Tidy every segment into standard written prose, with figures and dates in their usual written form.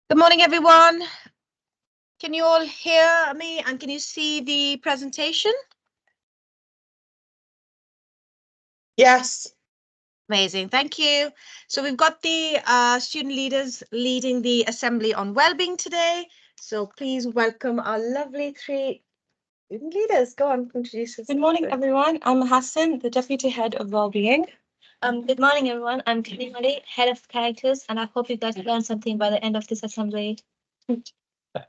Good morning, everyone. Can you all hear me and can you see the presentation? Yes. Amazing, thank you. So we've got the student leaders leading the assembly on wellbeing today. So please welcome our lovely three student leaders. Go on, introduce yourself. Good morning, everyone. I'm Hassan, the Deputy Head of Wellbeing. Good morning, everyone. I'm Kimberly, Head of Characters, and I hope you guys learn something by the end of this assembly.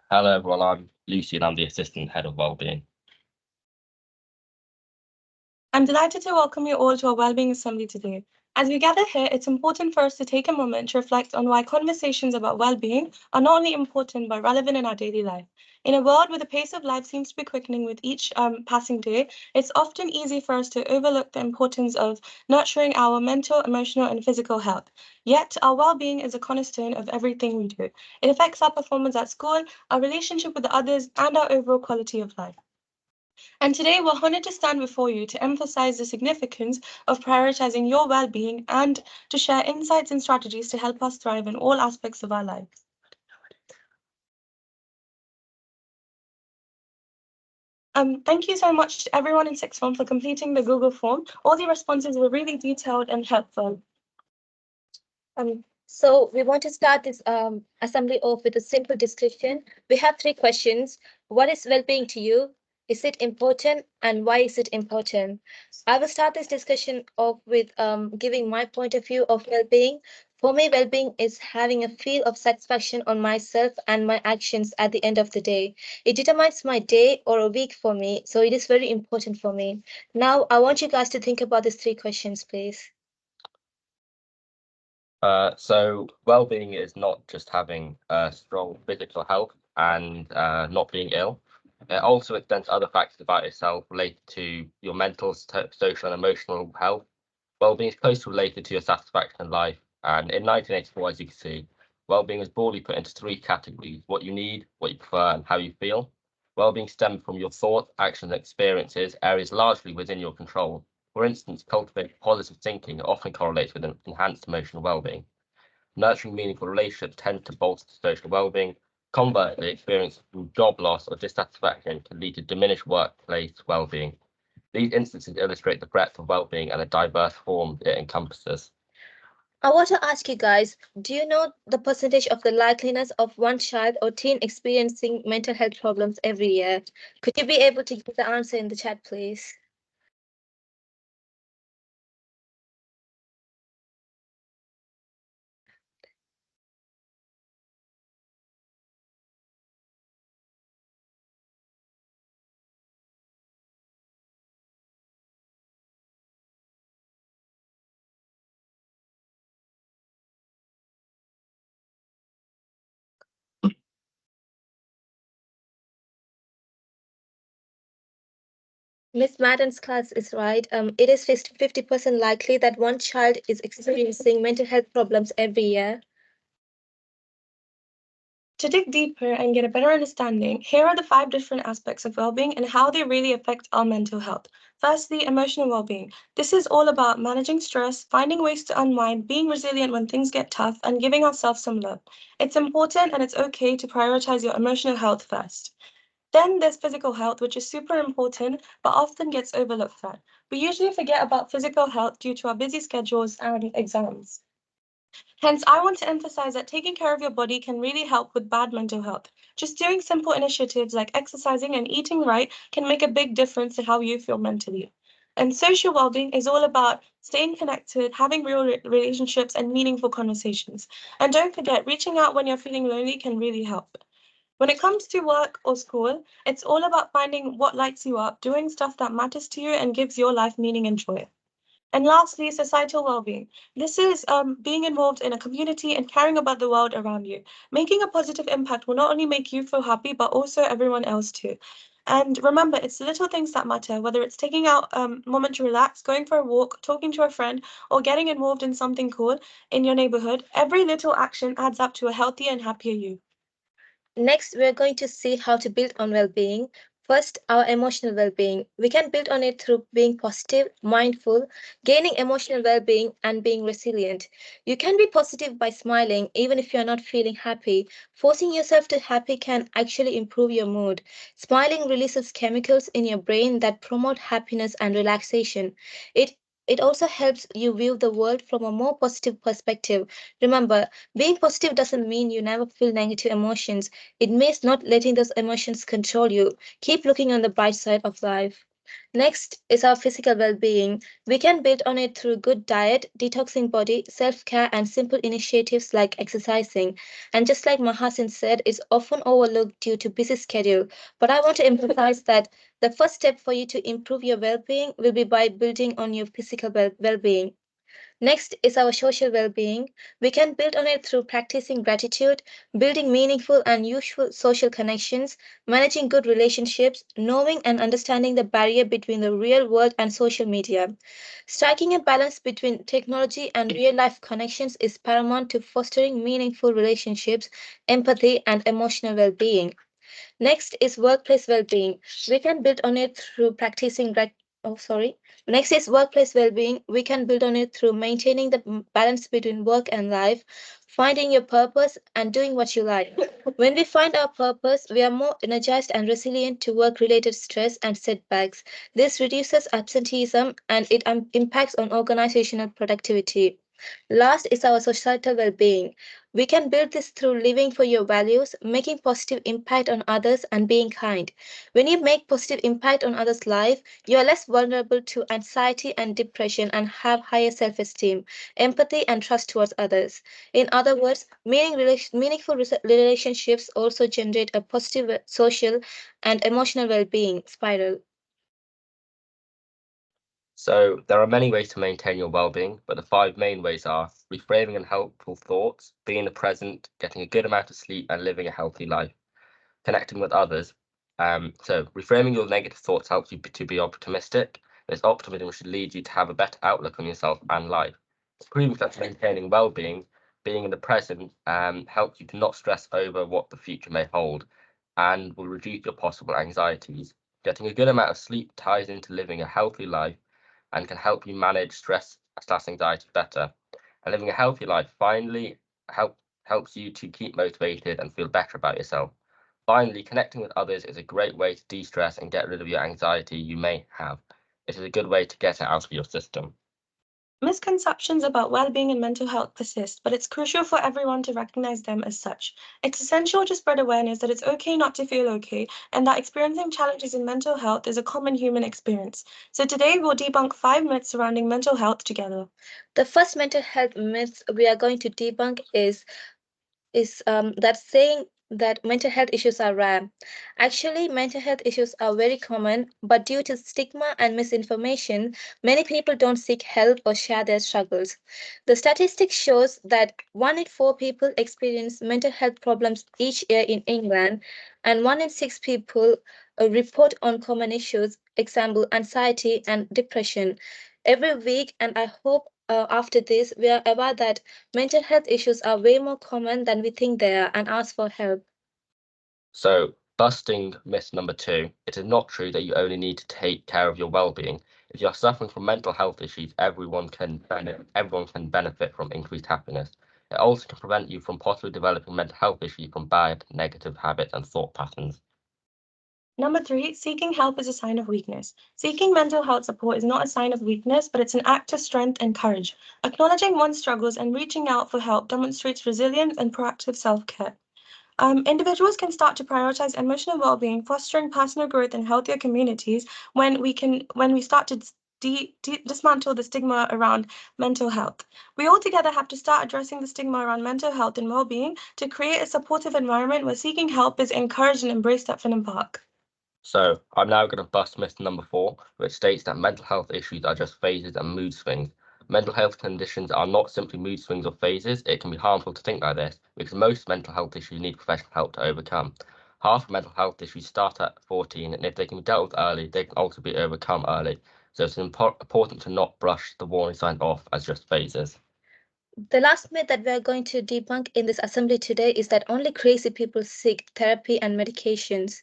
Hello, everyone. I'm Lucy, and I'm the Assistant Head of Wellbeing. I'm delighted to welcome you all to our Wellbeing Assembly today. As we gather here, it's important for us to take a moment to reflect on why conversations about well-being are not only important but relevant in our daily life. In a world where the pace of life seems to be quickening with each passing day, it's often easy for us to overlook the importance of nurturing our mental, emotional, and physical health. Yet, our well-being is a cornerstone of everything we do. It affects our performance at school, our relationship with others, and our overall quality of life. And today we're honored to stand before you to emphasize the significance of prioritizing your well-being and to share insights and strategies to help us thrive in all aspects of our lives. Thank you so much to everyone in sixth form for completing the Google form. All the responses were really detailed and helpful. So we want to start this assembly off with a simple discussion. We have three questions. What is well-being to you? Is it important, and why is it important? I will start this discussion off with giving my point of view of well-being. For me, well-being is having a feel of satisfaction on myself and my actions at the end of the day. It determines my day or a week for me, so it is very important for me. Now, I want you guys to think about these three questions, please. So well-being is not just having strong physical health and not being ill. It also extends to other factors about yourself related to your mental, social, and emotional health. Well-being is closely related to your satisfaction in life. And in 1984, as you can see, well-being is broadly put into three categories: what you need, what you prefer, and how you feel. Well-being stems from your thoughts, actions, and experiences, areas largely within your control. For instance, cultivating positive thinking often correlates with an enhanced emotional well-being. Nurturing meaningful relationships tends to bolster social well-being. Conversely, experience from job loss or dissatisfaction can lead to diminished workplace well-being. These instances illustrate the breadth of well-being and the diverse forms it encompasses. I want to ask you guys, do you know the percentage of the likeliness of one child or teen experiencing mental health problems every year? Could you be able to give the answer in the chat, please? Miss Madden's class is right. It is 50% likely that one child is experiencing mental health problems every year. To dig deeper and get a better understanding, here are the 5 different aspects of well-being and how they really affect our mental health. Firstly, emotional well-being. This is all about managing stress, finding ways to unwind, being resilient when things get tough, and giving ourselves some love. It's important and it's okay to prioritize your emotional health first. Then there's physical health, which is super important, but often gets overlooked at. We usually forget about physical health due to our busy schedules and exams. Hence, I want to emphasize that taking care of your body can really help with bad mental health. Just doing simple initiatives like exercising and eating right can make a big difference to how you feel mentally. And social well-being is all about staying connected, having real relationships, and meaningful conversations. And don't forget, reaching out when you're feeling lonely can really help. When it comes to work or school, it's all about finding what lights you up, doing stuff that matters to you and gives your life meaning and joy. And lastly, societal well-being. This is being involved in a community and caring about the world around you. Making a positive impact will not only make you feel happy, but also everyone else too. And remember, it's the little things that matter, whether it's taking out a moment to relax, going for a walk, talking to a friend, or getting involved in something cool in your neighborhood. Every little action adds up to a healthier and happier you. Next, we're going to see how to build on well-being. First, our emotional well being. We can build on it through being positive, mindful, gaining emotional well being, and being resilient. You can be positive by smiling even if you're not feeling happy. Forcing yourself to happy can actually improve your mood. Smiling releases chemicals in your brain that promote happiness and relaxation. It it also helps you view the world from a more positive perspective. Remember, being positive doesn't mean you never feel negative emotions. It means not letting those emotions control you. Keep looking on the bright side of life. Next is our physical well being. We can build on it through good diet, detoxing body, self care, and simple initiatives like exercising. And just like Mahasin said, it's often overlooked due to busy schedule. But I want to emphasize that the first step for you to improve your well being will be by building on your physical well being. Next is our social well being. We can build on it through practicing gratitude, building meaningful and useful social connections, managing good relationships, knowing and understanding the barrier between the real world and social media. Striking a balance between technology and real life connections is paramount to fostering meaningful relationships, empathy, and emotional well being. Next is workplace well-being. We can build on it through practicing oh sorry. Next is workplace well-being. We can build on it through maintaining the balance between work and life, finding your purpose and doing what you like. When we find our purpose, we are more energized and resilient to work-related stress and setbacks. This reduces absenteeism and it impacts on organizational productivity. Last is our societal well being. We can build this through living for your values, making positive impact on others, and being kind. When you make positive impact on others' life, you are less vulnerable to anxiety and depression and have higher self esteem, empathy, and trust towards others. In other words, meaningful relationships also generate a positive social and emotional well being spiral. So there are many ways to maintain your well-being, but the five main ways are reframing and helpful thoughts, being in the present, getting a good amount of sleep, and living a healthy life. Connecting with others. So reframing your negative thoughts helps you to be optimistic. This optimism should lead you to have a better outlook on yourself and life. Proving that maintaining well-being, being in the present, helps you to not stress over what the future may hold and will reduce your possible anxieties. Getting a good amount of sleep ties into living a healthy life and can help you manage stress/anxiety better. And living a healthy life finally helps you to keep motivated and feel better about yourself. Finally, connecting with others is a great way to de-stress and get rid of your anxiety you may have. It is a good way to get it out of your system. Misconceptions about well-being and mental health persist, but it's crucial for everyone to recognize them as such. It's essential to spread awareness that it's okay not to feel okay, and that experiencing challenges in mental health is a common human experience. So today we'll debunk 5 myths surrounding mental health together. The first mental health myth we are going to debunk is that saying that mental health issues are rare. Actually, mental health issues are very common, but due to stigma and misinformation, many people don't seek help or share their struggles. The statistics shows that 1 in 4 people experience mental health problems each year in England, and 1 in 6 people report on common issues, example anxiety and depression, every week. And I hope after this we are aware that mental health issues are way more common than we think they are and ask for help. So, busting myth number 2, it is not true that you only need to take care of your well-being. If you are suffering from mental health issues, everyone can benefit from increased happiness. It also can prevent you from possibly developing mental health issues from bad, negative habits and thought patterns. Number 3, seeking help is a sign of weakness. Seeking mental health support is not a sign of weakness, but it's an act of strength and courage. Acknowledging one's struggles and reaching out for help demonstrates resilience and proactive self-care. Individuals can start to prioritize emotional well-being, fostering personal growth and healthier communities when we start to dismantle the stigma around mental health. We all together have to start addressing the stigma around mental health and well-being to create a supportive environment where seeking help is encouraged and embraced at Finham Park. So, I'm now going to bust myth number 4, which states that mental health issues are just phases and mood swings. Mental health conditions are not simply mood swings or phases. It can be harmful to think like this because most mental health issues need professional help to overcome. Half of mental health issues start at 14, and if they can be dealt with early, they can also be overcome early. So it's important to not brush the warning signs off as just phases. The last myth that we are going to debunk in this assembly today is that only crazy people seek therapy and medications.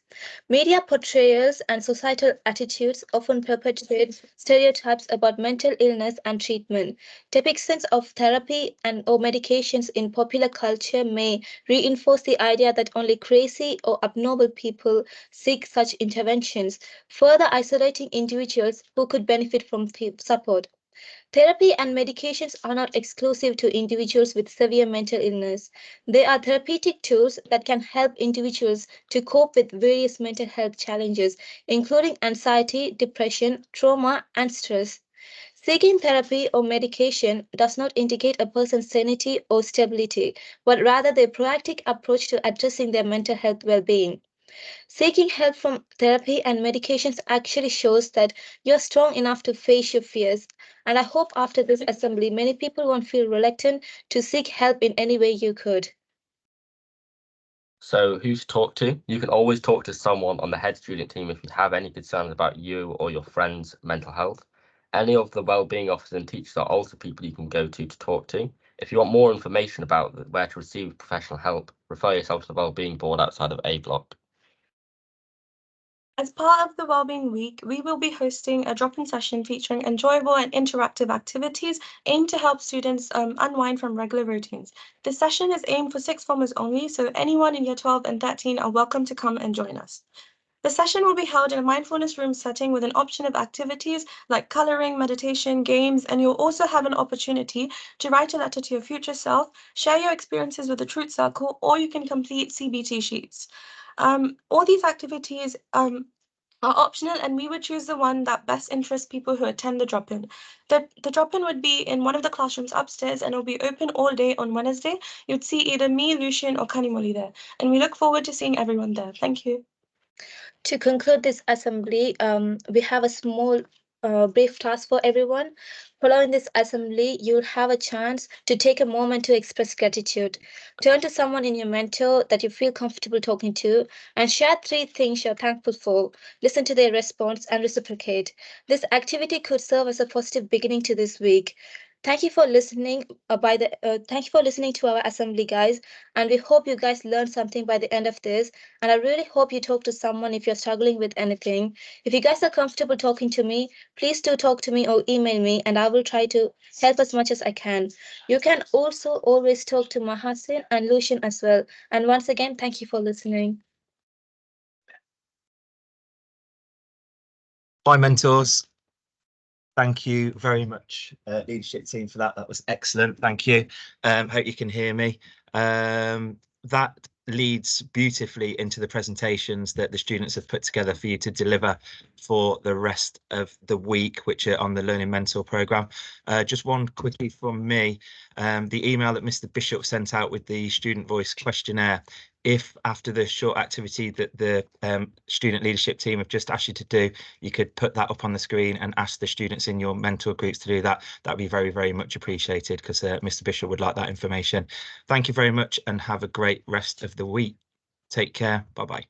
Media portrayals and societal attitudes often perpetuate stereotypes about mental illness and treatment. Depictions of therapy and or medications in popular culture may reinforce the idea that only crazy or abnormal people seek such interventions, further isolating individuals who could benefit from support. Therapy and medications are not exclusive to individuals with severe mental illness. They are therapeutic tools that can help individuals to cope with various mental health challenges, including anxiety, depression, trauma, and stress. Seeking therapy or medication does not indicate a person's sanity or stability, but rather their proactive approach to addressing their mental health well being. Seeking help from therapy and medications actually shows that you're strong enough to face your fears. And I hope after this assembly, many people won't feel reluctant to seek help in any way you could. So who to talk to? You can always talk to someone on the head student team if you have any concerns about you or your friend's mental health. Any of the wellbeing officers and teachers are also people you can go to talk to. If you want more information about where to receive professional help, refer yourself to the wellbeing board outside of A block. As part of the Wellbeing Week, we will be hosting a drop-in session featuring enjoyable and interactive activities aimed to help students unwind from regular routines. The session is aimed for sixth formers only, so anyone in year 12 and 13 are welcome to come and join us. The session will be held in a mindfulness room setting with an option of activities like coloring, meditation, games, and you'll also have an opportunity to write a letter to your future self, share your experiences with the Truth Circle, or you can complete CBT sheets. All these activities are optional, and we would choose the one that best interests people who attend the drop-in. The drop-in would be in one of the classrooms upstairs and it will be open all day on Wednesday. You'd see either me, Lucian, or Kanimoli there, and we look forward to seeing everyone there. Thank you. To conclude this assembly, we have a small brief task for everyone. Following this assembly, you'll have a chance to take a moment to express gratitude. Turn to someone in your mentor that you feel comfortable talking to and share 3 things you're thankful for. Listen to their response and reciprocate. This activity could serve as a positive beginning to this week. Thank you for listening. Thank you for listening to our assembly, guys, and we hope you guys learned something by the end of this. And I really hope you talk to someone if you're struggling with anything. If you guys are comfortable talking to me, please do talk to me or email me, and I will try to help as much as I can. You can also always talk to Mahasin and Lucian as well. And once again, thank you for listening. Hi, mentors. Thank you very much, leadership team, for that. That was excellent. Thank you. Hope you can hear me. That leads beautifully into the presentations that the students have put together for you to deliver for the rest of the week, which are on the Learning Mentor programme. Just one quickly from me, the email that Mr. Bishop sent out with the student voice questionnaire. If after the short activity that the student leadership team have just asked you to do, you could put that up on the screen and ask the students in your mentor groups to do that, that'd be very, very much appreciated, because Mr. Bishop would like that information. Thank you very much and have a great rest of the week. Take care. Bye-bye.